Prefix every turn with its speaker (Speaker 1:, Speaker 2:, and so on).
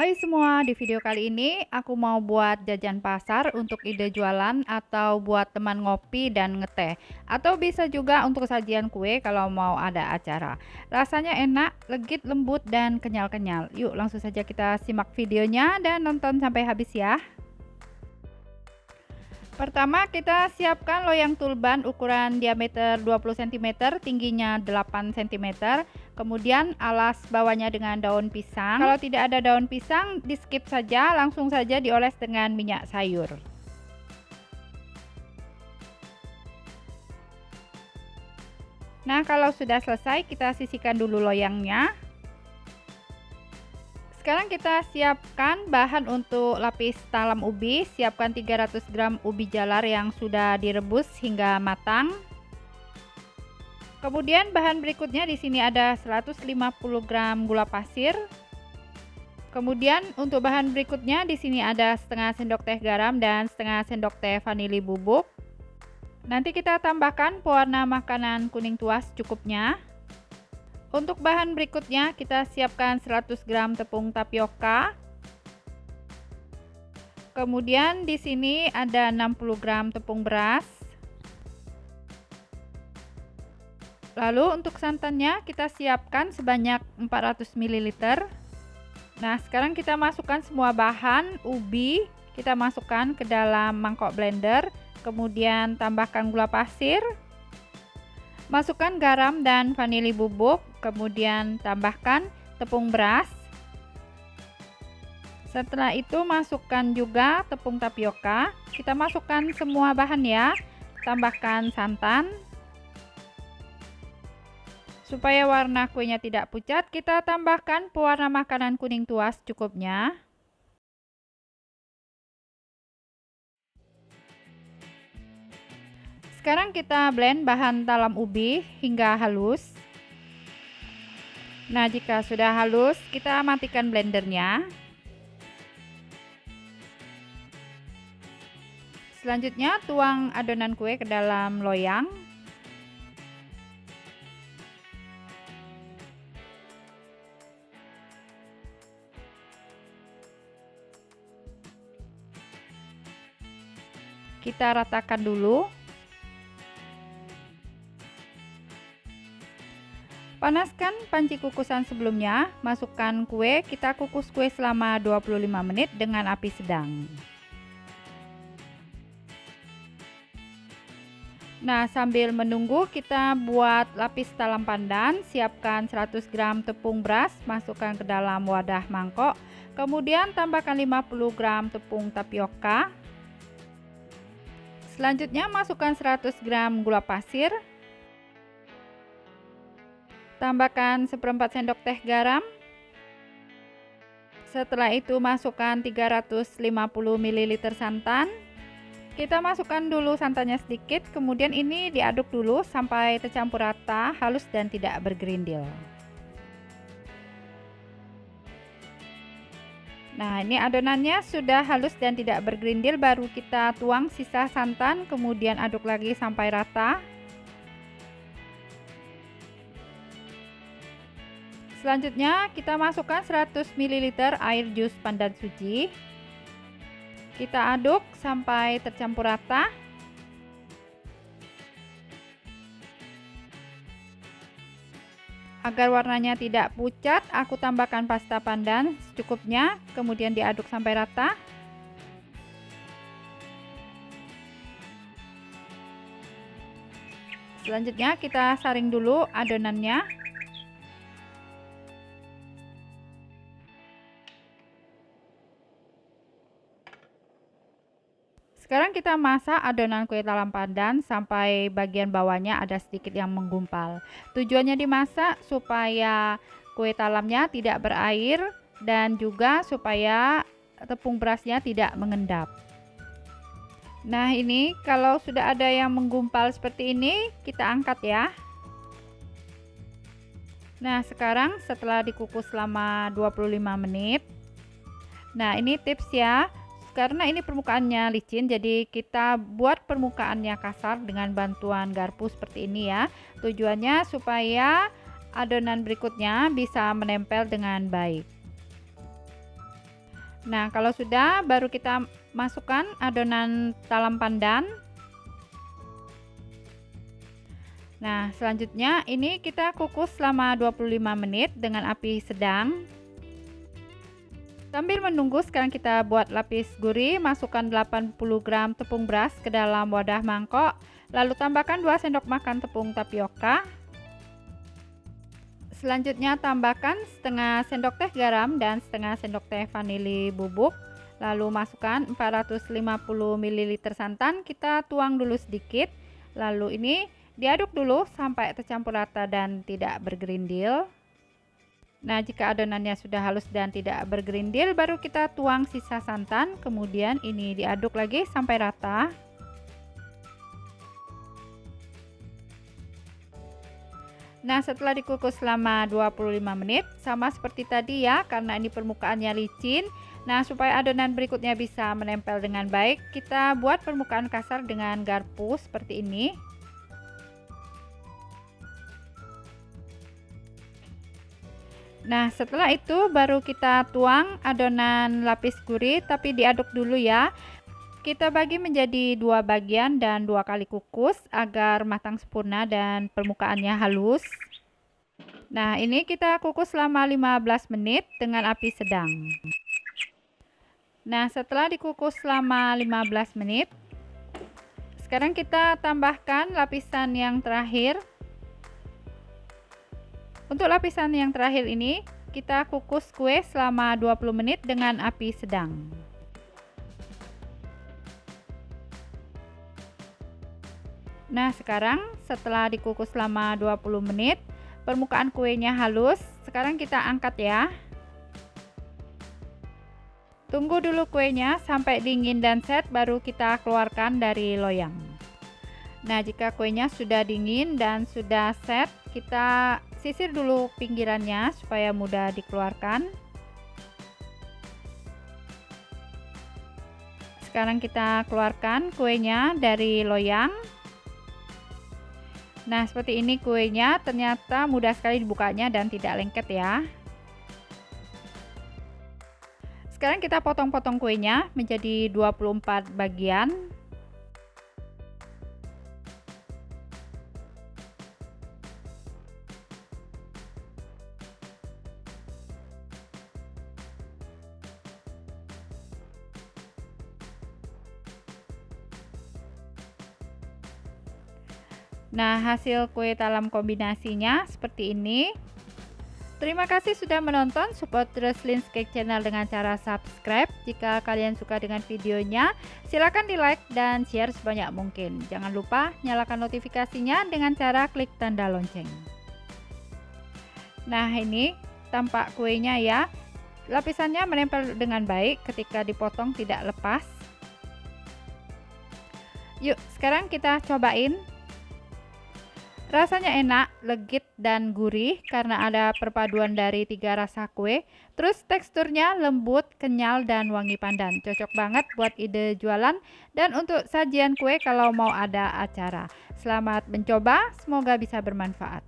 Speaker 1: Hai semua, di video kali ini aku mau buat jajan pasar untuk ide jualan atau buat teman ngopi dan ngeteh. Atau bisa juga untuk sajian kue kalau mau ada acara. Rasanya enak, legit, lembut, dan kenyal-kenyal. Yuk langsung saja kita simak videonya dan nonton sampai habis ya. Pertama kita siapkan loyang tulban ukuran diameter 20 cm, tingginya 8 cm. Kemudian alas bawahnya dengan daun pisang. Kalau tidak ada daun pisang, di skip saja, langsung saja dioles dengan minyak sayur. Nah, kalau sudah selesai, kita sisihkan dulu loyangnya. Sekarang kita siapkan bahan untuk lapis talam ubi. Siapkan 300 gram ubi jalar yang sudah direbus hingga matang. Kemudian bahan berikutnya di sini ada 150 gram gula pasir. Kemudian untuk bahan berikutnya di sini ada setengah sendok teh garam dan setengah sendok teh vanili bubuk. Nanti kita tambahkan pewarna makanan kuning tuas secukupnya. Untuk bahan berikutnya kita siapkan 100 gram tepung tapioka. Kemudian di sini ada 60 gram tepung beras. Lalu untuk santannya kita siapkan sebanyak 400 ml. Nah, sekarang kita masukkan semua bahan ubi, kita masukkan ke dalam mangkok blender, kemudian tambahkan gula pasir. Masukkan garam dan vanili bubuk, kemudian tambahkan tepung beras. Setelah itu masukkan juga tepung tapioka. Kita masukkan semua bahan ya. Tambahkan santan. Supaya warna kuenya tidak pucat, kita tambahkan pewarna makanan kuning tuas cukupnya. Sekarang kita blend bahan talam ubi hingga halus. Nah, jika sudah halus, kita matikan blendernya. Selanjutnya, tuang adonan kue ke dalam loyang. Kita ratakan dulu. Panaskan panci kukusan sebelumnya, masukkan kue, kita kukus kue selama 25 menit dengan api sedang. Nah, sambil menunggu kita buat lapis talam pandan. Siapkan 100 gram tepung beras, masukkan ke dalam wadah mangkok. Kemudian tambahkan 50 gram tepung tapioka. Selanjutnya masukkan 100 gram gula pasir. Tambahkan seperempat sendok teh garam. Setelah itu masukkan 350 ml santan. Kita masukkan dulu santannya sedikit, kemudian ini diaduk dulu sampai tercampur rata, halus dan tidak bergerindil. Nah, ini adonannya sudah halus dan tidak bergerindil, baru kita tuang sisa santan, kemudian aduk lagi sampai rata. Selanjutnya kita masukkan 100 ml air jus pandan suji. Kita aduk sampai tercampur rata. Agar warnanya tidak pucat, aku tambahkan pasta pandan secukupnya, kemudian diaduk sampai rata. Selanjutnya kita saring dulu adonannya. Sekarang kita masak adonan kue talam pandan sampai bagian bawahnya ada sedikit yang menggumpal. Tujuannya dimasak supaya kue talamnya tidak berair dan juga supaya tepung berasnya tidak mengendap. Nah, ini kalau sudah ada yang menggumpal seperti ini, kita angkat ya. Nah, sekarang setelah dikukus selama 25 menit. Nah, ini tips ya. Karena ini permukaannya licin, jadi kita buat permukaannya kasar dengan bantuan garpu seperti ini ya. Tujuannya supaya adonan berikutnya bisa menempel dengan baik. Nah, kalau sudah, baru kita masukkan adonan talam pandan. Nah, selanjutnya ini kita kukus selama 25 menit dengan api sedang. Sambil menunggu, sekarang kita buat lapis gurih. Masukkan 80 gram tepung beras ke dalam wadah mangkok. Lalu tambahkan 2 sendok makan tepung tapioka. Selanjutnya tambahkan setengah sendok teh garam dan setengah sendok teh vanili bubuk. Lalu masukkan 450 ml santan, kita tuang dulu sedikit. Lalu ini diaduk dulu sampai tercampur rata dan tidak bergerindil. Nah, jika adonannya sudah halus dan tidak bergerindil, baru kita tuang sisa santan. Kemudian ini diaduk lagi sampai rata. Nah, setelah dikukus selama 25 menit, sama seperti tadi ya, karena ini permukaannya licin. Nah, supaya adonan berikutnya bisa menempel dengan baik, kita buat permukaan kasar dengan garpu seperti ini. Nah, setelah itu baru kita tuang adonan lapis gurih, tapi diaduk dulu ya. Kita bagi menjadi 2 bagian dan 2 kali kukus agar matang sempurna dan permukaannya halus. Nah, ini kita kukus selama 15 menit dengan api sedang. Nah, setelah dikukus selama 15 menit, sekarang kita tambahkan lapisan yang terakhir. Untuk lapisan yang terakhir ini, kita kukus kue selama 20 menit dengan api sedang. Nah, sekarang setelah dikukus selama 20 menit, permukaan kuenya halus. Sekarang kita angkat ya. Tunggu dulu kuenya sampai dingin dan set, baru kita keluarkan dari loyang. Nah, jika kuenya sudah dingin dan sudah set, kita sisir dulu pinggirannya supaya mudah dikeluarkan. Sekarang kita keluarkan kuenya dari loyang. Nah, seperti ini kuenya, ternyata mudah sekali dibukanya dan tidak lengket ya. Sekarang kita potong-potong kuenya menjadi 24 bagian. Nah, hasil kue talam kombinasinya seperti ini. Terima kasih sudah menonton. Support terus Lin's Cake Channel dengan cara subscribe. Jika kalian suka dengan videonya, silakan di like dan share sebanyak mungkin. Jangan lupa nyalakan notifikasinya dengan cara klik tanda lonceng. Nah, ini tampak kuenya ya. Lapisannya menempel dengan baik, ketika dipotong tidak lepas. Yuk, sekarang kita cobain. Rasanya enak, legit, dan gurih karena ada perpaduan dari 3 rasa kue. Terus teksturnya lembut, kenyal, dan wangi pandan. Cocok banget buat ide jualan dan untuk sajian kue kalau mau ada acara. Selamat mencoba, semoga bisa bermanfaat.